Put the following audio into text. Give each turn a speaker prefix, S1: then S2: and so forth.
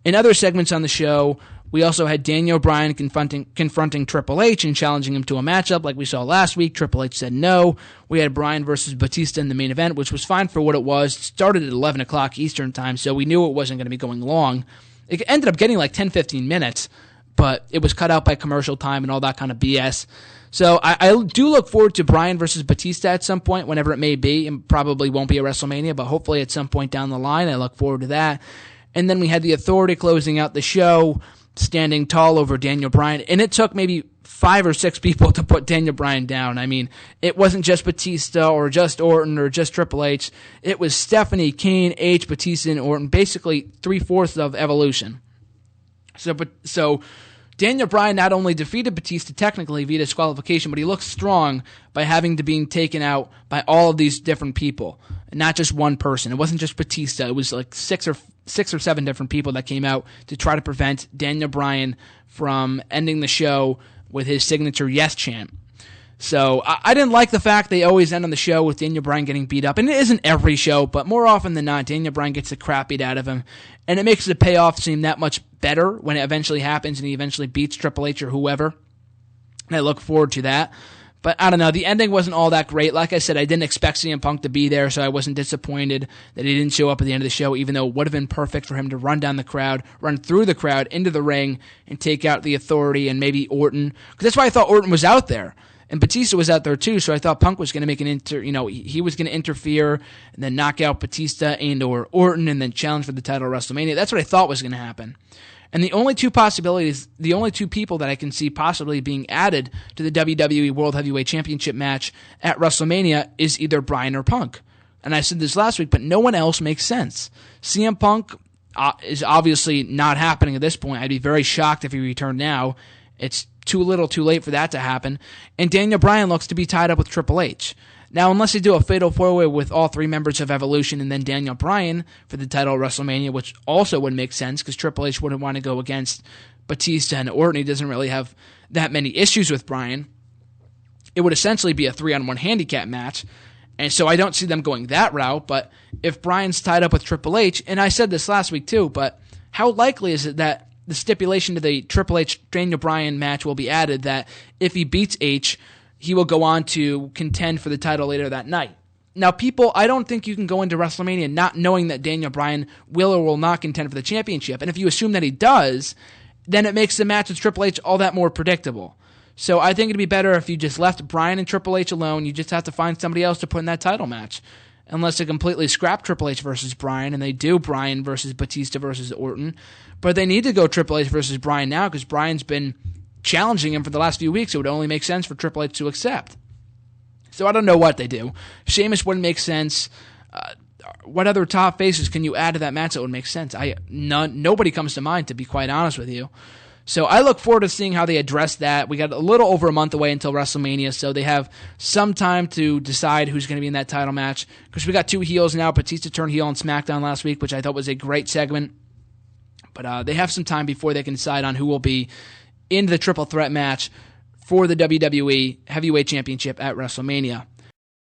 S1: In other segments on the show, we also had Daniel Bryan confronting Triple H and challenging him to a matchup like we saw last week. Triple H said no. We had Bryan versus Batista in the main event, which was fine for what it was. It started at 11 o'clock Eastern time, so we knew it wasn't going to be going long. It ended up getting like 10-15 minutes, but it was cut out by commercial time and all that kind of BS. So I do look forward to Bryan versus Batista at some point, whenever it may be. It probably won't be a WrestleMania, but hopefully at some point down the line. I look forward to that. And then we had the Authority closing out the show, standing tall over Daniel Bryan. And it took maybe 5 or 6 people to put Daniel Bryan down. I mean, it wasn't just Batista or just Orton or just Triple H. It was Stephanie, Kane, H, Batista, and Orton, basically 3/4 of Evolution. So Daniel Bryan not only defeated Batista technically via disqualification, but he looked strong by having to being taken out by all of these different people, and not just one person. It wasn't just Batista. It was like 6 or 7 different people that came out to try to prevent Daniel Bryan from ending the show with his signature yes chant. So I didn't like the fact they always end on the show with Daniel Bryan getting beat up. And it isn't every show, but more often than not, Daniel Bryan gets the crap beat out of him. And it makes the payoff seem that much better when it eventually happens and he eventually beats Triple H or whoever. And I look forward to that. But I don't know, the ending wasn't all that great. Like I said, I didn't expect CM Punk to be there, so I wasn't disappointed that he didn't show up at the end of the show, even though it would have been perfect for him to run through the crowd, into the ring, and take out the Authority and maybe Orton. Because that's why I thought Orton was out there. And Batista was out there too, so I thought Punk was going to make he was going to interfere and then knock out Batista and or Orton and then challenge for the title at WrestleMania. That's what I thought was going to happen. And the only two people that I can see possibly being added to the WWE World Heavyweight Championship match at WrestleMania is either Bryan or Punk. And I said this last week, but no one else makes sense. CM Punk is obviously not happening at this point. I'd be very shocked if he returned now. It's too little too late for that to happen. And Daniel Bryan looks to be tied up with Triple H. Now, unless they do a fatal four-way with all 3 members of Evolution and then Daniel Bryan for the title at WrestleMania, which also would make sense because Triple H wouldn't want to go against Batista and Orton. He doesn't really have that many issues with Bryan. It would essentially be a 3-on-1 handicap match. And so I don't see them going that route. But if Bryan's tied up with Triple H, and I said this last week too, but how likely is it that the stipulation to the Triple H Daniel Bryan match will be added that if he beats H, he will go on to contend for the title later that night? Now, people, I don't think you can go into WrestleMania not knowing that Daniel Bryan will or will not contend for the championship. And if you assume that he does, then it makes the match with Triple H all that more predictable. So I think it'd be better if you just left Bryan and Triple H alone. You just have to find somebody else to put in that title match. Unless they completely scrap Triple H versus Bryan, and they do Bryan versus Batista versus Orton. But they need to go Triple H versus Bryan now because Bryan's been challenging him for the last few weeks. It would only make sense for Triple H to accept. So I don't know what they do. Sheamus wouldn't make sense. What other top faces can you add to that match that would make sense? Nobody comes to mind, to be quite honest with you. So I look forward to seeing how they address that. We got a little over a month away until WrestleMania, so they have some time to decide who's going to be in that title match. Because we got 2 heels now. Batista turned heel on SmackDown last week, which I thought was a great segment. But they have some time before they can decide on who will be in the triple threat match for the WWE Heavyweight Championship at WrestleMania.